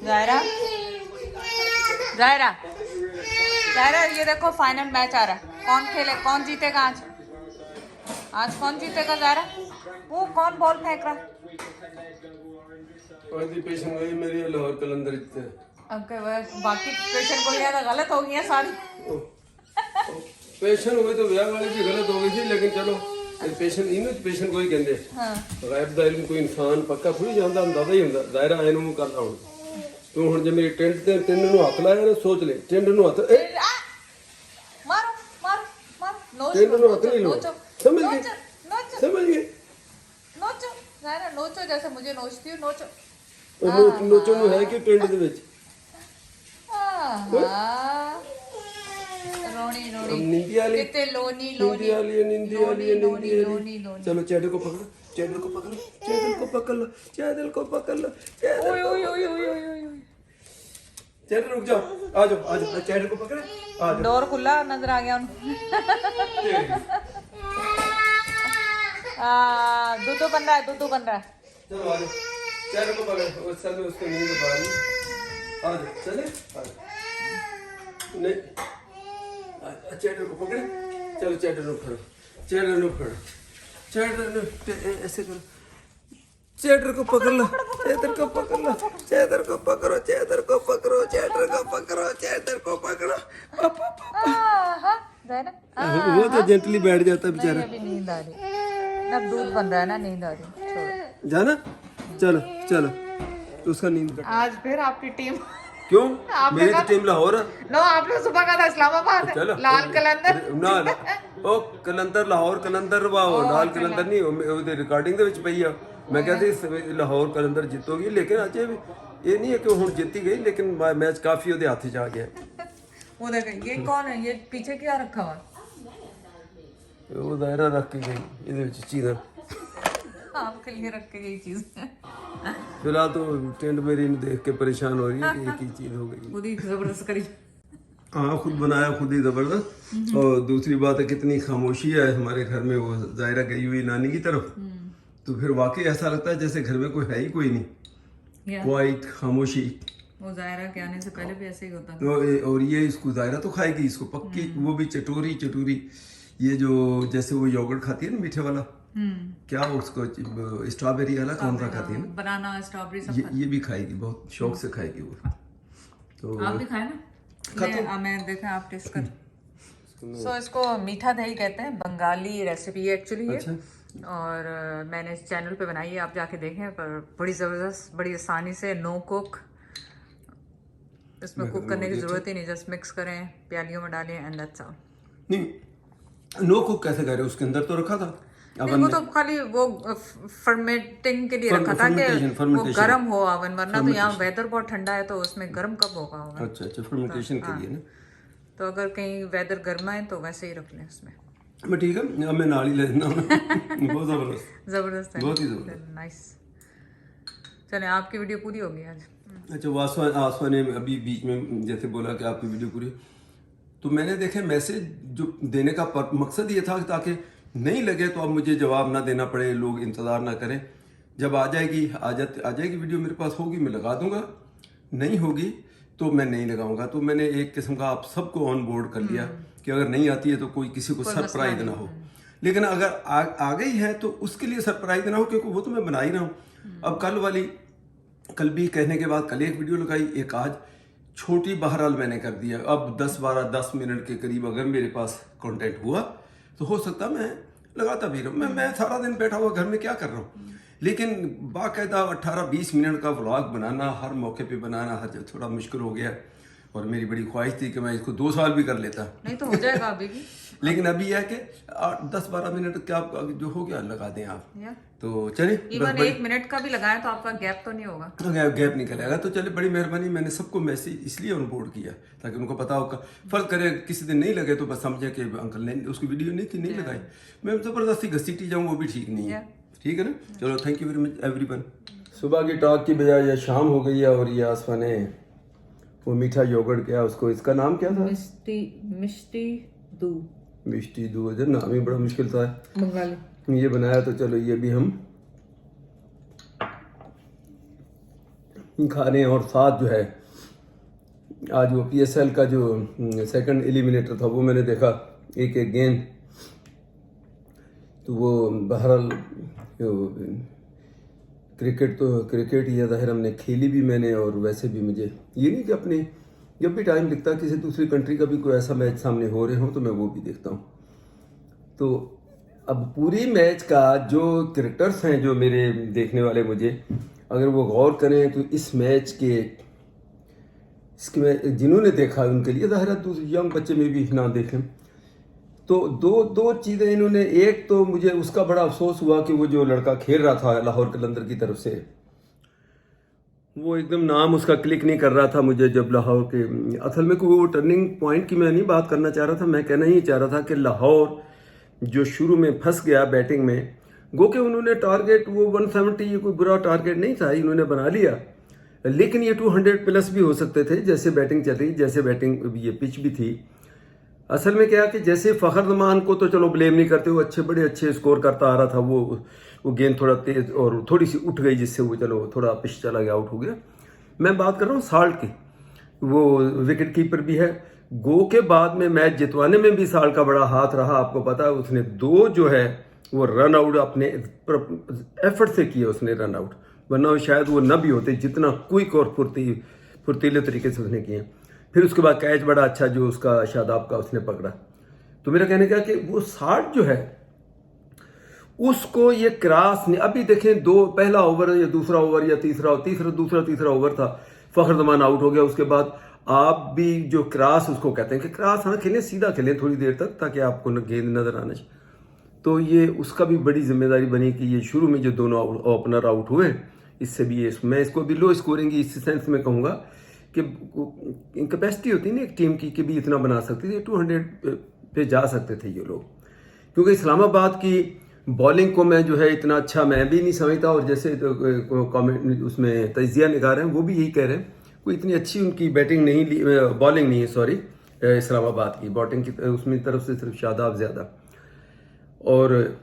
जायरा जायरा जायरा, ये देखो final match आ रहा है। कौन खेले, कौन जीतेगा आज? आज कौन जीतेगा जायरा? वो कौन बॉल फेंक रहा है? मेरी लाहौर कलंदर जीते। ओके, बाकी पेशेंट को लिया तो गलत हो गई है सारी। पेशेंट हुई तो ब्याह वाली भी गलत हो गई थी, लेकिन चलो पेशेंट इन पेशेंट को ही कहते गैब दा इल्म कोई इंसान पक्का थोड़ी जानदा, अंदाजा ही ਹੁੰਦਾ। ਜ਼ਾਹਿਰਾ ਇਹਨੂੰ ਕਰਦਾ ਹੁਣ ਤੂੰ ਹੁਣ ਜੇ ਮੇਰੀ ਟੈਂਟ ਤੇ ਤਿੰਨ ਨੂੰ ਹੱਥ ਲਾਇਆ ਨਾ, ਸੋਚ ਲੈ ਟੈਂਟ ਨੂੰ ਹੱਥ मारो मारो मारो, नोच ਟੈਂਟ ਨੂੰ ਹੱਥ ਨਹੀਂ नोचो ਲਾਉਣਾ, समझ गए नोचो समझ गए। नोचो ज़ाहिरा, नोचो जैसे मुझे नोचती हूँ, नोचो। ਨੋਚਣ ਨੂੰ ਹੈ ਕਿ ਟੈਂਟ ਦੇ ਵਿੱਚ रोनी रोनी नींदी वाली कितने लोनी नींदी वाली नींदी वाली लोनी नींदी लोनी वाली। चलो चैडल को पकड़ो, चैडल को पकड़ो, चैडल को पकड़ लो, चैडल को पकड़ लो, ओए ओए ओए ओए ओए। चैडल रुक जाओ, आ जाओ आ जाओ, चैडल को पकड़े आ जाओ। डोर खुला नजर आ गया उनको। दूधू बन रहा है, दूधू बन रहा है। चलो आ जाओ, चैडल को पकड़ो, उस समय उसको नींद पा रही। आ जाओ चले, आ जाओ नहीं चैडल को पकड़े। चलो चैडल को फड़ो, चैडल को फड़ो, चैडल ऐसे करो, चैडल को पकड़ लो, चैडल को पकड़ लो, चैडल को पकड़ो, चैडल को पकड़ो, चैडल को पकड़ो, चैडल को पकड़ो। वो तो जेंटली बैठ जाता बेचारा। अभी नींद आ रही, अब दूध बन रहा है ना, नींद आ रही। छोड़ो जाना, चलो चलो उसका नींद। आज फिर आपकी टीम क्यों? मेरी तो टीम लाहौर है। नो, आप लोग सुबह का था इस्लामाबाद है। लाल कलंदर ना ओ कलंदर लाहौर कलंदर वाओ लाल कलंदर नहीं ਉਹਦੇ ਰਿਕਾਰਡਿੰਗ ਦੇ ਵਿੱਚ ਪਈ ਆ। ਮੈਂ ਕਹਿੰਦੀ ਲਾਹੌਰ ਕਲੰਦਰ ਜਿੱਤੋਗੀ, ਲੇਕਿਨ ਅਜੇ ਇਹ ਨਹੀਂ ਹੈ ਕਿ ਹੁਣ ਜਿੱਤੀ ਗਈ, ਲੇਕਿਨ ਮੈਚ ਕਾਫੀ ਉਹਦੇ ਹੱਥ 'ਚ ਆ ਗਿਆ। वो देख, ये कौन है? ये पीछे क्या रखा हुआ? ਉਹ ਜ਼ਾਹਿਰਾ ਰੱਖ ਕੇ ਗਈ ਇਹਦੇ ਵਿੱਚ ਚੀਜ਼ਾਂ। आपके लिए रख के यही चीज है। फिलहाल तो टेंट मेरी देख के परेशान हो रही है कि एक ही चीज हो गई। खुद ही जबरदस्त करी। हाँ खुद बनाया खुद ही जबरदस्त। और दूसरी बात है कितनी खामोशी है हमारे घर में। वो ज़ाहिरा गई हुई नानी की तरफ, तो फिर वाकई ऐसा लगता है जैसे घर में कोई है ही कोई नहीं, क्वाइट खामोशी। वो ज़ाहिरा के आने से पहले भी ऐसे ही होता था। तो और ये इसको ज़ाहिरा तो खाएगी, इसको पक्की, वो भी चटोरी चटोरी। ये जो जैसे वो योगर्ट खाती है ना मीठे वाला, क्या उसको स्ट्रॉबेरी वाला कौन सा खाती है ना, बनाना स्ट्रॉबेरी सब ये भी खाएगी, बहुत शौक से खाएगी वो। तो आप भी खाए ना? मैं देखा आप टेस्ट कर। सो इसको मीठा दही कहते हैं, बंगाली रेसिपी है एक्चुअली ये। अच्छा। और मैंने इस चैनल पे बनाई है, आप जाके देखें। पर बड़ी ज़बरदस्त, बड़ी आसानी से, नो कुक, इसमें कुक करने की ज़रूरत ही नहीं, जस्ट मिक्स करें, प्यालियों में डालें एंड दैट्स ऑल। नहीं नो कुक कैसे कह रहे हो? उसके अंदर तो रखा था वो तो खाली वो फर्मेंटिंग के लिए रखा था कि वो गर्म हो ओवन, वरना तो यहाँ वेदर बहुत ठंडा है तो उसमें गर्म कब होगा ओवन। अच्छा अच्छा, फर्मेंटेशन के लिए ना। तो अगर कहीं वेदर गर्मा है तो वैसे ही रख लें उसमें। मैं ठीक है, अब मैं नाली ले लेना बहुत जबरदस्त जबरदस्त है, बहुत ही जबरदस्त, नाइस। चलें, आपकी वीडियो पूरी होगी आज। अच्छा, आसमा ने अभी बीच में जैसे बोला कि आपकी वीडियो पूरी, तो मैंने देखे मैसेज जो देने का मकसद ये था ताकि नहीं लगे तो अब मुझे जवाब ना देना पड़े, लोग इंतज़ार ना करें। जब आ जाएगी वीडियो मेरे पास होगी मैं लगा दूंगा, नहीं होगी तो मैं नहीं लगाऊंगा। तो मैंने एक किस्म का आप सबको ऑन बोर्ड कर लिया कि अगर नहीं आती है तो कोई किसी को सरप्राइज ना हो, लेकिन अगर आ गई है तो उसके लिए सरप्राइज ना हो, क्योंकि वो तो मैं बना ही रहा हूँ। अब कल भी कहने के बाद कल एक वीडियो लगाई, एक आज छोटी, बहरहाल मैंने कर दिया। अब 10 मिनट के करीब अगर मेरे पास कंटेंट हुआ तो हो सकता मैं लगाता भी रहूँ। मैं सारा दिन बैठा हुआ घर में क्या कर रहा हूँ, लेकिन बाकायदा 18-20 मिनट का व्लॉग बनाना, हर मौके पे बनाना हर जगह थोड़ा मुश्किल हो गया। और मेरी बड़ी ख्वाहिश थी कि मैं इसको 2 साल भी कर लेता, नहीं तो हो जाएगा अभी भी। लेकिन अभी यह है कि 10-12 मिनट क्या जो हो गया लगा दें आप। तो चलिए, इवन 1 मिनट का भी लगाएं तो आपका गैप तो नहीं होगा, गैप निकलेगा। तो चलिए, बड़ी मेहरबानी। मैंने सबको मैसेज इसलिए ऑन बोर्ड किया ताकि उनको पता होगा, फर्क करे किसी दिन नहीं लगे तो बस समझे कि अंकल ने उसकी वीडियो नहीं थी, नहीं लगाई। मैं जबरदस्ती घसीटी जाऊँ वो भी ठीक नहीं है, ठीक है ना। चलो, thank you very much everyone. सुबह की टॉक की बजाय ये शाम हो गई है और ये आसमा ने वो मीठा योगर्ट क्या, उसको इसका नाम क्या था? मिष्टी दू, नाम ही बड़ा मुश्किल था ये बनाया। तो चलो ये भी हम खाने, और साथ जो है आज वो PSL का जो सेकंड एलिमिनेटर था वो मैंने देखा, एक एक गेंद। तो वो बहरहाल क्रिकेट ही ज़ाहिर हमने खेली भी मैंने, और वैसे भी मुझे ये नहीं कि अपने जब भी टाइम दिखता किसी दूसरी कंट्री का भी कोई ऐसा मैच सामने हो रहे हो तो मैं वो भी देखता हूँ। तो अब पूरी मैच का जो क्रिकेटर्स हैं जो मेरे देखने वाले, मुझे अगर वो गौर करें तो इस मैच के इसके जिन्होंने देखा उनके लिए ज़ाहिर है दूसरे यंग बच्चे में भी ना देखें तो दो चीज़ें इन्होंने, एक तो मुझे उसका बड़ा अफसोस हुआ कि वो जो लड़का खेल रहा था लाहौर कलंदर की तरफ से, वो एकदम नाम उसका क्लिक नहीं कर रहा था मुझे। जब लाहौर के असल में कोई वो टर्निंग पॉइंट की मैं नहीं बात करना चाह रहा था, मैं कहना ही चाह रहा था कि लाहौर जो शुरू में फंस गया बैटिंग में, गो के उन्होंने टारगेट वो 170, ये कोई बुरा टारगेट नहीं था, इन्होंने बना लिया, लेकिन ये 200 प्लस भी हो सकते थे जैसे बैटिंग चल रही, जैसे बैटिंग ये पिच भी थी। असल में क्या कि जैसे फ़खर जमान को तो चलो ब्लेम नहीं करते, वो बड़े अच्छे स्कोर करता आ रहा था, वो गेंद थोड़ा तेज और थोड़ी सी उठ गई जिससे वो चलो थोड़ा पिच चला गया, आउट हो गया। मैं बात कर रहा हूँ साल्ट की, वो विकेट कीपर भी है, गो के बाद में मैच जितवाने में भी साल्ट का बड़ा हाथ रहा। आपको पता है उसने 2 जो है वो रन आउट अपने एफर्ट से किए उसने रन आउट, वरना शायद वो न भी होते, जितना क्विक और फुर्तीले तरीके से उसने किए। फिर उसके बाद कैच बड़ा अच्छा जो उसका शादाब का उसने पकड़ा। तो मेरा कहने का कि वो 60 जो है उसको ये क्रॉस ने, अभी देखें पहला ओवर या दूसरा ओवर या तीसरा ओवर था, फखर जमान आउट हो गया। उसके बाद आप भी जो क्रॉस उसको कहते हैं कि क्रॉस हाँ खेलें, सीधा खेलें थोड़ी देर तक ताकि आपको गेंद नजर आना चाहिए। तो ये उसका भी बड़ी जिम्मेदारी बनी कि ये शुरू में जो दोनों ओपनर आउट हुए, इससे भी मैं इसको भी लो स्कोरिंग इस सेंस में कहूँगा कि कैपेसिटी होती है ना एक टीम की कि भी इतना बना सकती थी, 200 पे जा सकते थे ये लोग। क्योंकि इस्लामाबाद की बॉलिंग को मैं जो है इतना अच्छा मैं भी नहीं समझता, और जैसे कमेंट उसमें तजिया निकाल रहे हैं वो भी यही कह रहे हैं कोई इतनी अच्छी उनकी बॉलिंग नहीं है, सॉरी इस्लामाबाद की बॉटिंग की उसमें तरफ से सिर्फ शादाब ज़्यादा। और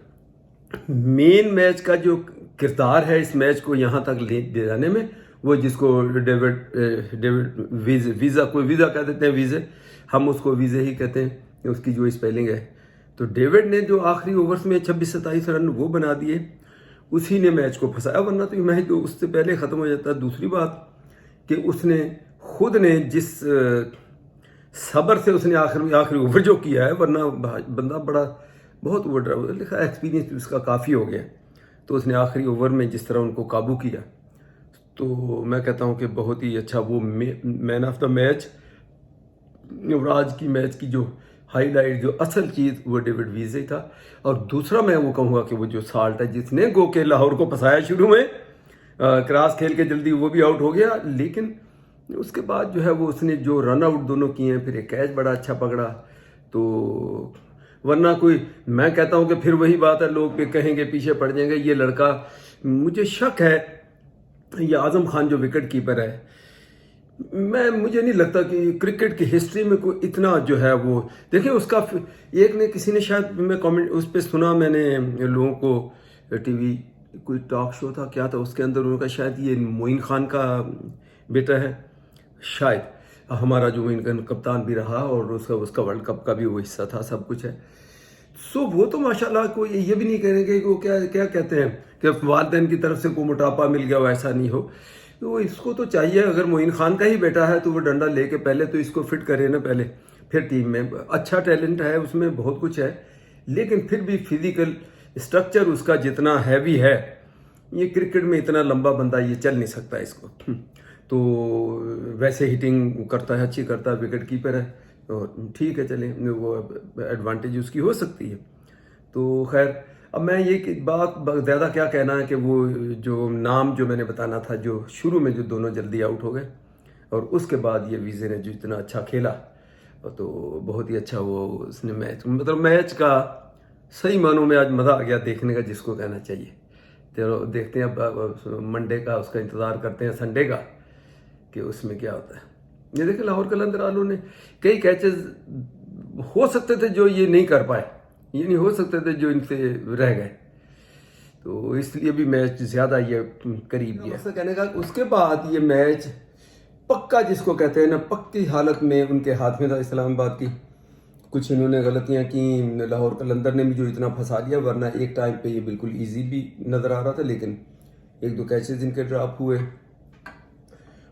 मेन मैच का जो किरदार है इस मैच को यहाँ तक ले जाने में, वो जिसको डेविड वीज़ा कह देते हैं, वीज़े हम उसको वीज़े ही कहते हैं, उसकी जो स्पेलिंग है। तो डेविड ने जो आखिरी ओवर्स में 26-27 रन वो बना दिए, उसी ने मैच को फंसाया, वरना तो मैच तो उससे पहले ख़त्म हो जाता। दूसरी बात कि उसने खुद ने जिस सब्र से उसने आखिरी ओवर जो किया है, वरना बंदा बहुत ओवर लिखा, एक्सपीरियंस उसका काफ़ी हो गया, तो उसने आखिरी ओवर में जिस तरह उनको काबू किया, तो मैं कहता हूं कि बहुत ही अच्छा वो मैन ऑफ द मैच, आज की मैच की जो हाईलाइट जो असल चीज़ वो डेविड वीज़े था। और दूसरा मैं वो कहूँगा कि वो जो साल्ट है जिसने गो के लाहौर को फंसाया शुरू में, क्रॉस खेल के जल्दी वो भी आउट हो गया, लेकिन उसके बाद जो है वो उसने जो रन आउट दोनों किए हैं, फिर एक कैच बड़ा अच्छा पकड़ा। तो वरना कोई, मैं कहता हूँ कि फिर वही बात है, लोग कहेंगे पीछे पड़ जाएंगे। ये लड़का, मुझे शक है, ये आजम खान जो विकेट कीपर है, मुझे नहीं लगता कि क्रिकेट की हिस्ट्री में कोई इतना जो है वो, देखिए उसका एक ने किसी ने शायद मैं कमेंट उस पर सुना मैंने लोगों को, टीवी कोई टॉक शो था क्या था, उसके अंदर उनका शायद ये मोइन खान का बेटा है शायद, हमारा जो मोइन कप्तान भी रहा और उसका वर्ल्ड कप का भी वो हिस्सा था, सब कुछ है। सो वो तो माशाल्लाह कोई ये भी नहीं कहेंगे कि वो क्या कहते हैं कि वालिदैन की तरफ से कोई मोटापा मिल गया हो, ऐसा नहीं हो। तो इसको तो चाहिए, अगर मोइन खान का ही बेटा है तो वो डंडा लेके पहले तो इसको फिट करे ना पहले, फिर टीम में। अच्छा टैलेंट है उसमें, बहुत कुछ है, लेकिन फिर भी फिजिकल स्ट्रक्चर उसका जितना हैवी है, ये क्रिकेट में इतना लंबा बंदा ये चल नहीं सकता इसको। तो वैसे हिटिंग करता है, अच्छी करता है, विकेट कीपर है, तो ठीक है, चले वो एडवांटेज उसकी हो सकती है। तो खैर, अब मैं ये बात ज़्यादा क्या कहना है कि वो जो नाम जो मैंने बताना था, जो शुरू में जो दोनों जल्दी आउट हो गए और उसके बाद ये वीज़े ने जो इतना अच्छा खेला, तो बहुत ही अच्छा वो उसने मैच, मतलब मैच का सही मानों में आज मज़ा आ गया देखने का, जिसको कहना चाहिए। तो देखते हैं अब मंडे का, उसका इंतज़ार करते हैं संडे का कि उसमें क्या होता है। ये देखिए लाहौर कलंदर वालों ने कई कैचेस हो सकते थे जो ये नहीं कर पाए, ये नहीं हो सकते थे जो इनसे रह गए। तो इसलिए भी मैच ज़्यादा ये करीब गया। ऐसा कहने का उसके बाद ये मैच पक्का जिसको कहते हैं ना, पक्की हालत में उनके हाथ में था इस्लामाबाद की। कुछ इन्होंने गलतियां की, लाहौर कलंदर ने भी जो इतना फंसा दिया, वरना एक टाइम पे ये बिल्कुल इजी भी नज़र आ रहा था, लेकिन एक दो कैचेज इनके ड्रॉप हुए।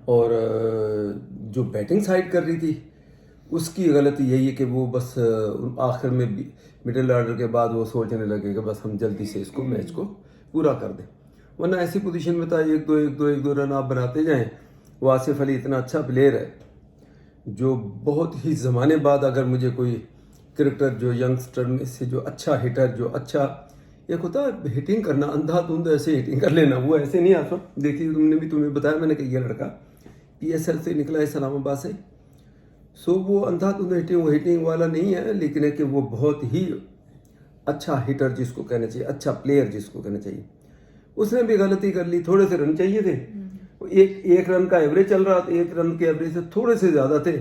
और जो बैटिंग साइड कर रही थी उसकी गलती यही है कि वो बस आखिर में मिडिल ऑर्डर के बाद वो सोचने लगे कि बस हम जल्दी से इसको मैच को पूरा कर दें, वरना ऐसी पोजीशन में था एक दो रन आप बनाते जाएं। वो आसिफ अली इतना अच्छा प्लेयर है, जो बहुत ही ज़माने बाद अगर मुझे कोई क्रिकेटर जो यंगस्टर में से जो अच्छा हिटर, जो अच्छा एक होता है हिटिंग करना, अंधाधुंध ऐसे हिटिंग कर लेना, वो ऐसे नहीं आता। देखिए तुम्हें बताया मैंने कि ये लड़का PSL से निकला है इस्लामाबाद से, सो वो अंधाधुंध हिटिंग वाला नहीं है, लेकिन है कि वो बहुत ही अच्छा हिटर जिसको कहना चाहिए, अच्छा प्लेयर जिसको कहना चाहिए। उसने भी गलती कर ली, थोड़े से रन चाहिए थे, एक रन का एवरेज चल रहा था, एक रन के एवरेज से थोड़े से ज़्यादा थे।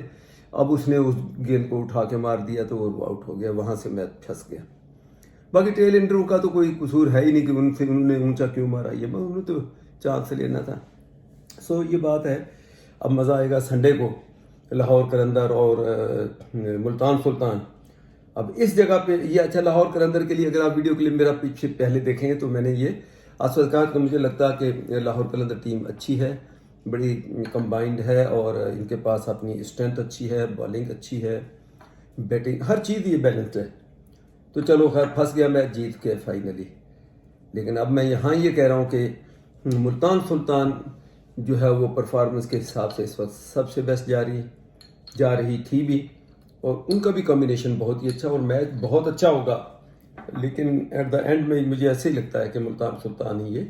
अब उसने उस गेंद को उठा के मार दिया तो वो आउट हो गया, वहाँ से मैच फंस गया। बाकी टेल एंडरों का तो कोई कसूर है ही नहीं कि उन्होंने ऊंचा क्यों मारा, ये उन्होंने तो चांस लेना था। सो ये बात है। अब मज़ा आएगा संडे को, लाहौर कलंदर और मुल्तान सुल्तान। अब इस जगह पे ये अच्छा, लाहौर कलंदर के लिए अगर आप वीडियो क्लिप मेरा पीछे पहले देखेंगे तो मैंने ये आसवद कहा कि मुझे लगता है कि लाहौर कलंदर टीम अच्छी है, बड़ी कंबाइंड है और इनके पास अपनी स्ट्रेंथ अच्छी है, बॉलिंग अच्छी है, बैटिंग, हर चीज़ ये बैलेंस्ड है। तो चलो खैर फंस गया मैच जीत के फाइनली। लेकिन अब मैं यहाँ ये कह रहा हूँ कि मुल्तान सुल्तान जो है वो परफॉर्मेंस के हिसाब से इस वक्त सबसे बेस्ट जा रही थी भी, और उनका भी कॉम्बिनेशन बहुत ही अच्छा और मैच बहुत अच्छा होगा। लेकिन एट द एंड में मुझे ऐसे ही लगता है कि मुल्तान सुल्तान ही ये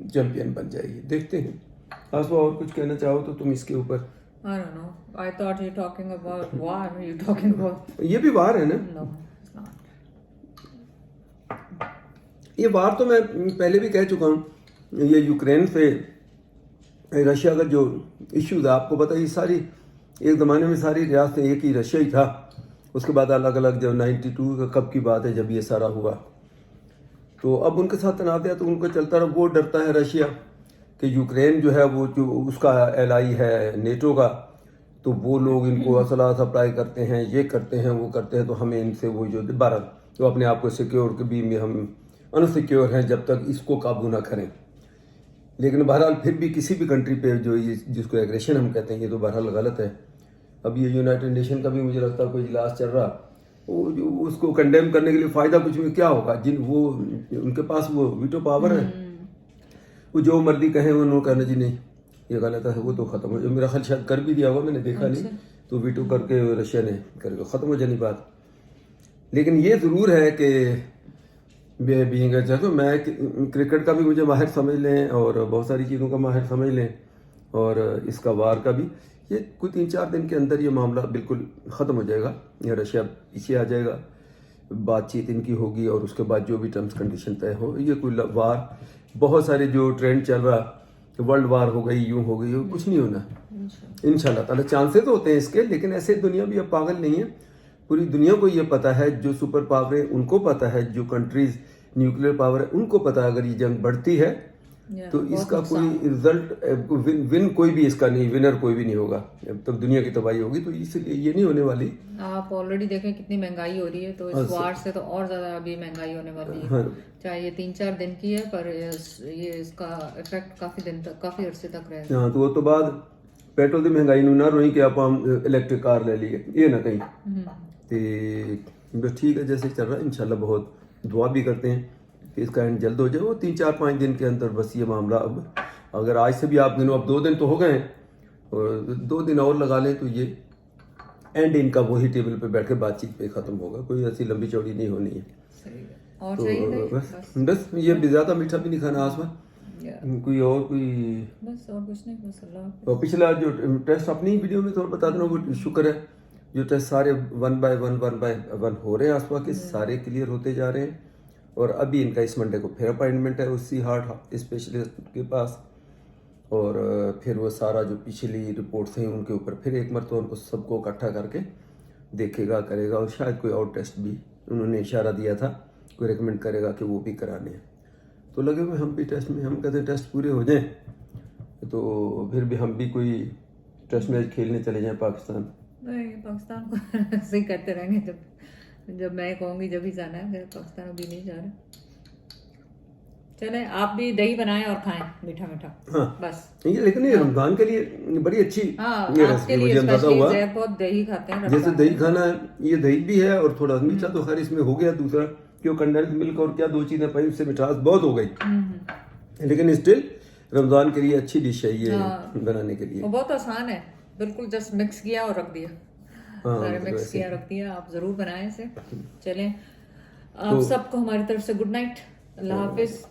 चैंपियन बन जाएगी। देखते हैं। आसवा और कुछ कहना चाहो तो तुम इसके ऊपर? I don't know. I thought you're talking about war. Are you talking about? ये भी वार है ना? No, it's not. ये वार तो मैं पहले भी कह चुका हूँ। ये यूक्रेन से रशिया का जो इश्यू था, आपको पता है, ये सारी एक ज़माने में सारी रियासतें एक ही रशिया ही था। उसके बाद अलग अलग जब 92 का कब की बात है जब ये सारा हुआ, तो अब उनके साथ तनाज़ है तो उनको चलता रहा। वो डरता है रशिया कि यूक्रेन जो है वो जो उसका एलाई है नेटो का, तो वो लोग इनको असला सप्लाई करते हैं, ये करते हैं, वो करते हैं, तो हमें इनसे वो जो 12 तो अपने आप को सिक्योर के भी में हम अनसिक्योर हैं जब तक इसको काबू ना करें। लेकिन बहरहाल फिर भी किसी भी कंट्री पे जो ये जिसको एग्रेशन हम कहते हैं, ये तो बहरहाल गलत है। अब ये यूनाइटेड नेशन का भी मुझे लगता है कोई इजलास चल रहा, वो उसको कंडेम करने के लिए फ़ायदा कुछ भी क्या होगा, वो उनके पास वो वीटो पावर है, वो जो मर्जी कहें उन्होंने कहना जी नहीं ये गलत है, वो तो ख़त्म हो। मेरा ख्याल शायद कर भी दिया होगा, मैंने देखा नहीं, तो वीटो करके रशिया ने करके ख़त्म हो जानी बात। लेकिन ये ज़रूर है कि बीइंग तो मैं क्रिकेट का भी मुझे माहिर समझ लें और बहुत सारी चीज़ों का माहिर समझ लें, और इसका वार का भी, ये कोई 3-4 दिन के अंदर ये मामला बिल्कुल ख़त्म हो जाएगा। ये रशिया पीछे आ जाएगा, बातचीत इनकी होगी और उसके बाद जो भी टर्म्स कंडीशन तय हो, ये कोई वार, बहुत सारे जो ट्रेंड चल रहा वर्ल्ड वार हो गई, यूँ हो गई, कुछ नहीं होना इंशाल्लाह ताला। चांसेस होते हैं इसके, लेकिन ऐसे दुनिया भी अब पागल नहीं है। पूरी दुनिया को ये पता है, जो सुपर पावर है उनको पता है, जो कंट्रीज न्यूक्लियर पावर है उनको पता है, अगर ये जंग बढ़ती है तो इसका कोई रिजल्ट विन कोई भी इसका नहीं, विनर कोई भी नहीं होगा, तब तो दुनिया की तबाही होगी। तो इसलिए ये नहीं होने वाली। आप ऑलरेडी देखें कितनी महंगाई हो रही है, तो इस वार से तो और ज्यादा अभी महंगाई होने वाली है। हाँ। चाहे ये 3-4 दिन की है, पर ये इसका इफेक्ट काफी दिन तक, काफी अरसे तक रहेगा। हाँ, तो वो तो बाद पेट्रोल की महंगाई ना रोई कि आप हम इलेक्ट्रिक कार ले लिए, ये ना कहीं। तो बस ठीक है, जैसे चल रहा है इंशाल्लाह, बहुत दुआ भी करते हैं कि इसका एंड जल्द हो जाए। वो 3-4-5 दिन के अंदर बस ये मामला, अब अगर आज से भी आप गिनो, अब 2 दिन तो हो गए हैं और 2 दिन और लगा लें तो ये एंड इनका वही टेबल पे बैठ के बातचीत पे ख़त्म होगा, कोई ऐसी लंबी चौड़ी नहीं होनी है। और तो बस ये ज़्यादा मीठा भी नहीं खाना आसमा, कोई और कोई बस और कुछ नहीं, बस अल्लाह। तो पिछला जो टेस्ट अपनी वीडियो में थोड़ा बता देना, वो शुक्र है जो टेस्ट सारे 1 by 1 हो रहे हैं आसपा के, सारे क्लियर होते जा रहे हैं। और अभी इनका इस मंडे को फिर अपॉइंटमेंट है उसी हार्ट स्पेशलिस्ट के पास, और फिर वो सारा जो पिछली रिपोर्ट्स हैं उनके ऊपर फिर एक मरतबा उनको सबको इकट्ठा करके देखेगा, करेगा, और शायद कोई और टेस्ट भी उन्होंने इशारा दिया था, कोई रिकमेंड करेगा कि वो भी कराने हैं। तो लगे हुए हम भी टेस्ट में, हम कहते टेस्ट पूरे हो जाएं तो फिर भी हम भी कोई टेस्ट मैच खेलने चले जाएं पाकिस्तान। नहीं, पाकिस्तान को ऐसे ही करते रहेंगे, जब मैं कहूँगी जब ही जाना है, फिर पाकिस्तान अभी नहीं जा रहे। चले आप भी दही बनाएं और खाएं मीठा मीठा। हाँ बस ये लेकिन ये रमजान के लिए बड़ी अच्छी हाँ, ये आपके रेसिपी लिए मुझे अंदाजा स्पेशली हुआ। ज़ैर बहुत दही खाते हैं जैसे रमजान दही में। खाना है, ये दही भी है और थोड़ा मीठा तो खैर इसमें हो गया, दूसरा क्यों कंडेंस मिल्क और क्या दो चीजें पाई उससे मिठास बहुत हो गई, लेकिन स्टिल रमजान के लिए अच्छी डिश है ये बनाने के लिए। वो बहुत आसान है, बिल्कुल जस्ट मिक्स किया और रख दिया। हाँ, सारे मतलब मिक्स ऐसे। किया रख दिया, आप जरूर बनाएं इसे। चलें, आप सबको हमारी तरफ से गुड नाइट, अल्लाह हाफिज।